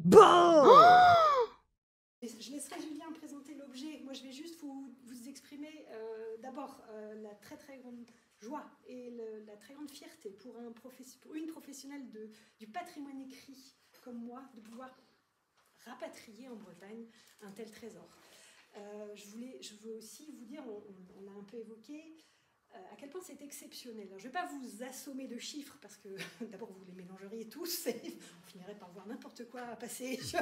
Bon! Je laisserai Julien présenter l'objet. Moi, je vais juste vous exprimer d'abord la très très grande joie et la très grande fierté pour une professionnelle du patrimoine écrit comme moi de pouvoir rapatrier en Bretagne un tel trésor. Je veux aussi vous dire, on l'a un peu évoqué, à quel point c'est exceptionnel. Alors, je ne vais pas vous assommer de chiffres parce que d'abord vous les mélangeriez tous et vous finirez par voir n'importe quoi passer sur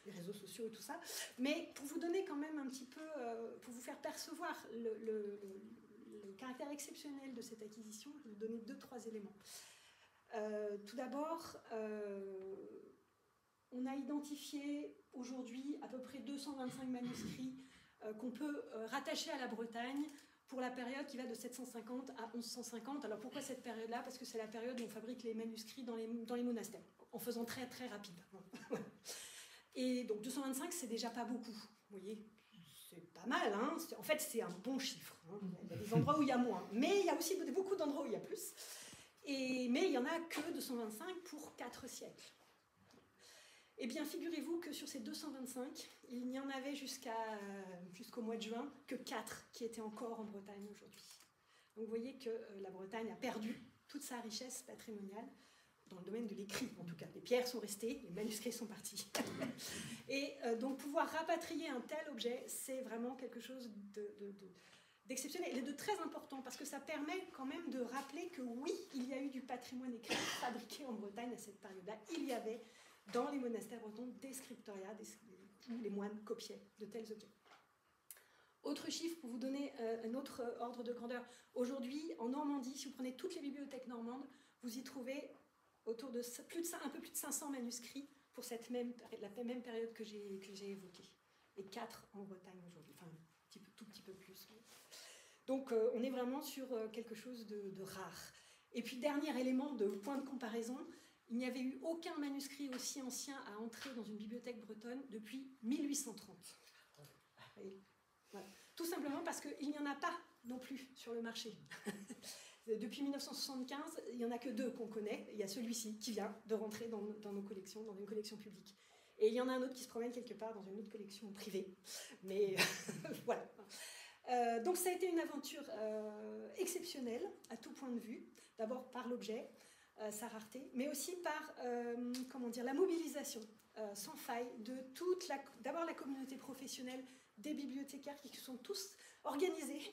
les réseaux sociaux et tout ça. Mais pour vous donner quand même un petit peu, pour vous faire percevoir le caractère exceptionnel de cette acquisition, je vais vous donner 2-3 éléments. Tout d'abord, on a identifié aujourd'hui à peu près 225 manuscrits qu'on peut rattacher à la Bretagne pour la période qui va de 750 à 1150. Alors pourquoi cette période-là? Parce que c'est la période où on fabrique les manuscrits dans les monastères, en faisant très très rapide. Et donc 225, c'est déjà pas beaucoup, vous voyez, c'est pas mal, hein. En fait c'est un bon chiffre, hein. Il y a des endroits où il y a moins, mais il y a aussi beaucoup d'endroits où il y a plus, mais il n'y en a que 225 pour 4 siècles. Eh bien, figurez-vous que sur ces 225, il n'y en avait jusqu'au mois de juin que 4 qui étaient encore en Bretagne aujourd'hui. Donc vous voyez que la Bretagne a perdu toute sa richesse patrimoniale, dans le domaine de l'écrit en tout cas. Les pierres sont restées, les manuscrits sont partis. Et donc pouvoir rapatrier un tel objet, c'est vraiment quelque chose d'exceptionnel et de très important, parce que ça permet quand même de rappeler que oui, il y a eu du patrimoine écrit fabriqué en Bretagne à cette période-là. Il y avait dans les monastères bretons des scriptoria où les moines copiaient de tels objets. Autre chiffre pour vous donner un autre ordre de grandeur. Aujourd'hui, en Normandie, si vous prenez toutes les bibliothèques normandes, vous y trouvez autour de un peu plus de 500 manuscrits pour la même période que j'ai évoquée. Et 4 en Bretagne aujourd'hui, enfin tout petit peu plus. Donc on est vraiment sur quelque chose de rare. Et puis dernier élément de point de comparaison, il n'y avait eu aucun manuscrit aussi ancien à entrer dans une bibliothèque bretonne depuis 1830. Voilà. Tout simplement parce qu'il n'y en a pas non plus sur le marché. Depuis 1975, il n'y en a que 2 qu'on connaît. Il y a celui-ci qui vient de rentrer dans nos collections, dans une collection publique. Et il y en a un autre qui se promène quelque part dans une autre collection privée. Mais voilà. Donc ça a été une aventure exceptionnelle à tout point de vue. D'abord par l'objet, sa rareté, mais aussi par la mobilisation sans faille de d'abord la communauté professionnelle, des bibliothécaires qui sont tous organisés.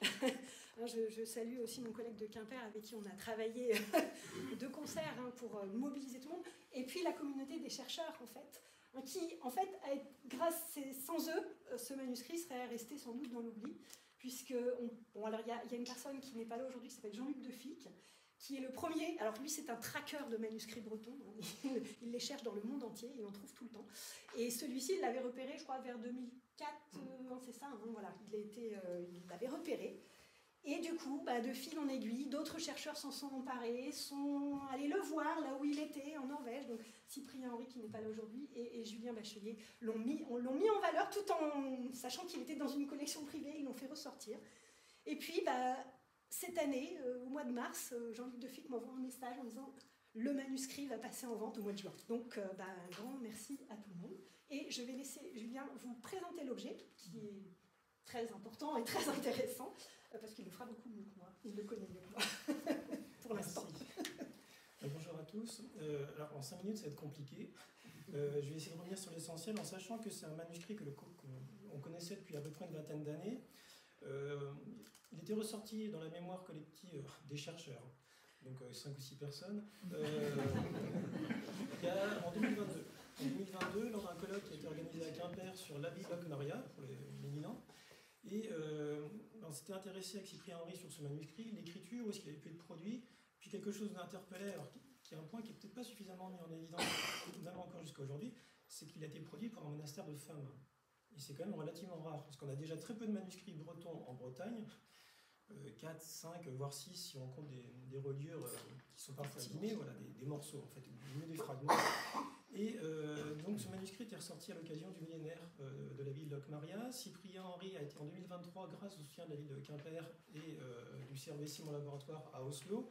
Je salue aussi mon collègue de Quimper avec qui on a travaillé de concert pour mobiliser tout le monde, et puis la communauté des chercheurs en fait, qui en fait, sans eux, ce manuscrit serait resté sans doute dans l'oubli, puisque alors il y a une personne qui n'est pas là aujourd'hui qui s'appelle Jean-Luc Defic, qui est le premier. Alors lui, c'est un tracker de manuscrits bretons. Il les cherche dans le monde entier, il en trouve tout le temps. Et celui-ci, il l'avait repéré, je crois, vers 2004. C'est ça, voilà. Il l'avait repéré. Et du coup, de fil en aiguille, d'autres chercheurs s'en sont emparés, sont allés le voir là où il était, en Norvège. Donc Cyprien Henry, qui n'est pas là aujourd'hui, et Julien Bachelier l'ont mis en valeur, tout en sachant qu'il était dans une collection privée. Ils l'ont fait ressortir. Et puis, cette année, au mois de mars, Jean-Luc Defic m'envoie un message en disant « Le manuscrit va passer en vente au mois de juin ». Donc, un grand merci à tout le monde. Et je vais laisser Julien vous présenter l'objet, qui est très important et très intéressant, parce qu'il le fera beaucoup mieux que moi. Il le connaît mieux que moi, pour l'instant. Bonjour à tous. Alors, en 5 minutes, ça va être compliqué. Je vais essayer de revenir sur l'essentiel, en sachant que c'est un manuscrit qu'on connaissait depuis à peu près une vingtaine d'années. Il était ressorti dans la mémoire collective des chercheurs, donc 5 ou 6 personnes, en 2022. En 2022, lors d'un colloque qui a été organisé à Quimper sur l'abbaye Locmaria, pour les éminents, et on s'était intéressé avec Cyprien Henry sur ce manuscrit, l'écriture, où est-ce qu'il avait pu être produit, puis quelque chose d'interpellait, qui est un point qui n'est peut-être pas suffisamment mis en évidence, même encore jusqu'à aujourd'hui, c'est qu'il a été produit par un monastère de femmes. Et c'est quand même relativement rare, parce qu'on a déjà très peu de manuscrits bretons en Bretagne, 4, 5, voire 6 si on compte des reliures qui sont parfois abîmés, voilà, des morceaux en fait, mieux des fragments. Et donc ce manuscrit est ressorti à l'occasion du millénaire de la ville de Locmaria. Cyprien Henry a été en 2023, grâce au soutien de la ville de Quimper et du CRVC, mon laboratoire, à Oslo,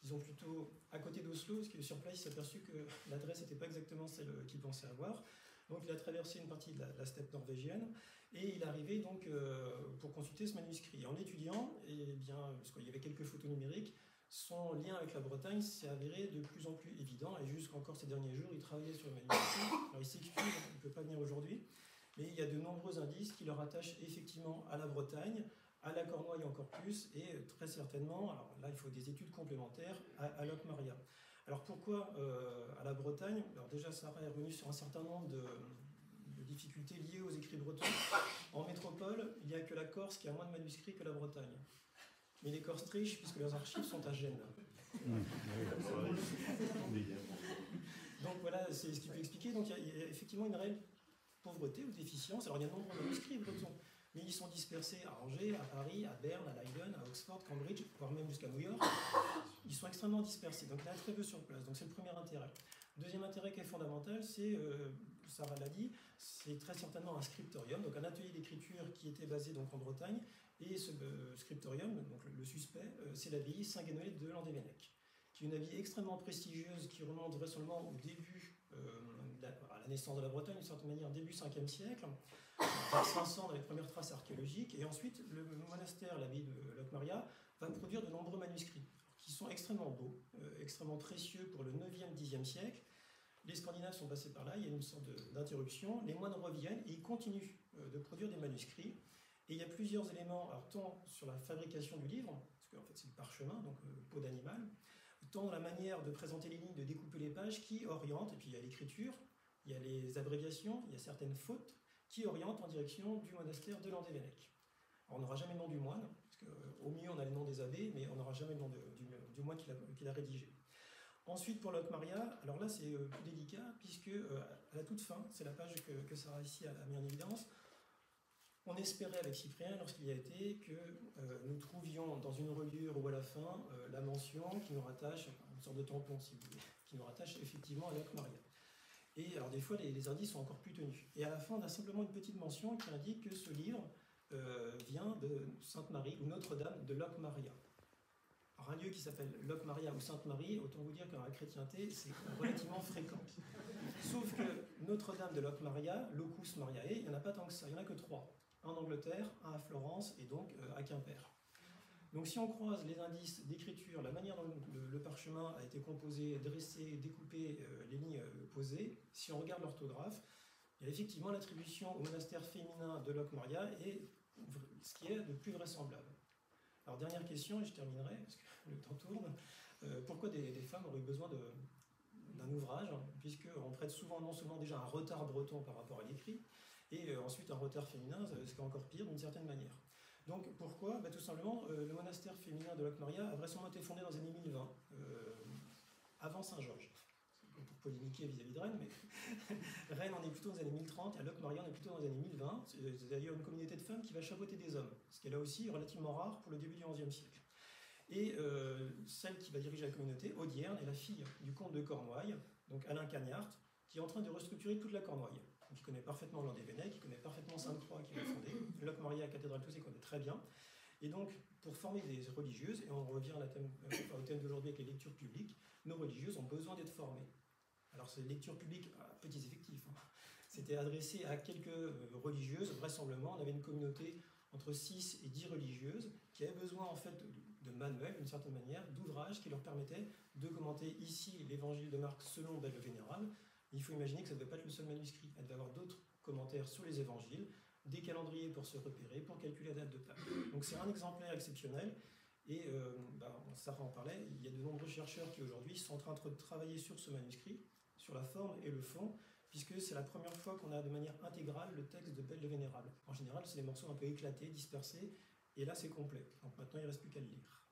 disons plutôt à côté d'Oslo, parce que sur place, il s'est aperçu que l'adresse n'était pas exactement celle qu'il pensait avoir. Donc il a traversé une partie de la steppe norvégienne, et il est arrivé donc pour consulter ce manuscrit. Et en l'étudiant, et bien, parce qu'il y avait quelques photos numériques, son lien avec la Bretagne s'est avéré de plus en plus évident, et jusqu'encore ces derniers jours, il travaillait sur le manuscrit. Alors il s'excuse, il ne peut pas venir aujourd'hui, mais il y a de nombreux indices qui le rattachent effectivement à la Bretagne, à la Cornouaille encore plus, et très certainement, alors là il faut des études complémentaires, à Locmaria. Alors pourquoi à la Bretagne? Alors déjà Sarah est revenue sur un certain nombre de difficultés liées aux écrits bretons. En métropole, il n'y a que la Corse qui a moins de manuscrits que la Bretagne. Mais les Corses trichent puisque leurs archives sont à Gênes. Donc voilà, c'est ce qui peut expliquer. Donc il y a effectivement une réelle pauvreté ou déficience. Alors il y a de nombreux manuscrits bretons, mais ils sont dispersés à Angers, à Paris, à Berne, à Leiden, à Oxford, Cambridge, voire même jusqu'à New York. Ils sont extrêmement dispersés, donc il y en a très peu sur place. Donc c'est le premier intérêt. Deuxième intérêt qui est fondamental, c'est, Sarah l'a dit, c'est très certainement un scriptorium, donc un atelier d'écriture qui était basé donc en Bretagne. Et ce scriptorium, donc le suspect, c'est l'abbaye Saint-Guénolé de Landévennec, qui est une abbaye extrêmement prestigieuse qui remonte vraisemblablement au début, à la naissance de la Bretagne, d'une certaine manière, début 5e siècle, vers 500 dans les premières traces archéologiques. Et ensuite, le monastère, l'abbaye de Locmaria, va produire de nombreux manuscrits qui sont extrêmement beaux, extrêmement précieux pour le 9e, 10e siècle. Les Scandinaves sont passés par là, il y a une sorte d'interruption. Les moines reviennent et ils continuent de produire des manuscrits. Et il y a plusieurs éléments, alors, tant sur la fabrication du livre, parce qu'en fait c'est le parchemin, donc peau d'animal, tant dans la manière de présenter les lignes, de découper les pages, qui orientent, et puis il y a l'écriture, il y a les abréviations, il y a certaines fautes, qui orientent en direction du monastère de Landévennec. Alors on n'aura jamais le nom du moine, parce qu'au milieu on a le nom des abbés, mais on n'aura jamais le nom du moine qui l'a rédigé. Ensuite, pour Locmaria, alors là c'est plus délicat, puisque à la toute fin, c'est la page que Sarah ici a mis en évidence, on espérait avec Cyprien, lorsqu'il y a été, que nous trouvions dans une reliure ou à la fin la mention qui nous rattache, une sorte de tampon si vous voulez, qui nous rattache effectivement à Locmaria. Et alors des fois les indices sont encore plus tenus. Et à la fin on a simplement une petite mention qui indique que ce livre vient de Sainte-Marie ou Notre-Dame de Locmaria. Alors un lieu qui s'appelle Locmaria ou Sainte-Marie, autant vous dire que dans la chrétienté c'est relativement fréquent. Sauf que Notre-Dame de Locmaria, Locus Mariae, il n'y en a pas tant que ça, il n'y en a que 3. Un en Angleterre, un à Florence et donc à Quimper. Donc si on croise les indices d'écriture, la manière dont le parchemin a été composé, dressé, découpé, les lignes posées, si on regarde l'orthographe, il y a effectivement l'attribution au monastère féminin de Locmaria et ce qui est de plus vraisemblable. Alors dernière question, et je terminerai, parce que le temps tourne. Pourquoi des femmes auraient besoin d'un ouvrage, puisqu'on prête souvent non seulement déjà un retard breton par rapport à l'écrit, et ensuite un retard féminin, ce qui est encore pire d'une certaine manière. Donc pourquoi? Tout simplement, le monastère féminin de Locmaria a vraisemblablement été fondé dans les années 1020, avant Saint-Georges. Pour polémiquer vis-à-vis de Rennes, mais Rennes on est plutôt dans les années 1030, et à Locmaria on est plutôt dans les années 1020. C'est d'ailleurs une communauté de femmes qui va chapeauter des hommes, ce qui est là aussi relativement rare pour le début du XIe siècle. Et celle qui va diriger la communauté, Audierne, est la fille du comte de Cornouailles, donc Alain Cagnart, qui est en train de restructurer toute la Cornouaille. Donc, il connaît parfaitement Landévennec, il connaît parfaitement Sainte-Croix qui l'a fondé, Locmaria, cathédrale, tout ça, il connaît très bien. Et donc, pour former des religieuses, et on revient au thème d'aujourd'hui avec les lectures publiques, nos religieuses ont besoin d'être formées. Alors, ces lectures publiques, petits effectifs, hein. C'était adressé à quelques religieuses, vraisemblablement, on avait une communauté entre 6 et 10 religieuses qui avaient besoin en fait de manuels, d'une certaine manière, d'ouvrages qui leur permettaient de commenter ici l'évangile de Marc selon Belle le Vénérable. Il faut imaginer que ça ne devait pas être le seul manuscrit, elle devait avoir d'autres commentaires sur les évangiles, des calendriers pour se repérer, pour calculer la date de Pâques. Donc c'est un exemplaire exceptionnel, et Sarah en parlait, il y a de nombreux chercheurs qui aujourd'hui sont en train de travailler sur ce manuscrit, sur la forme et le fond, puisque c'est la première fois qu'on a de manière intégrale le texte de Belle le Vénérable. En général, c'est des morceaux un peu éclatés, dispersés, et là c'est complet. Donc maintenant il ne reste plus qu'à le lire.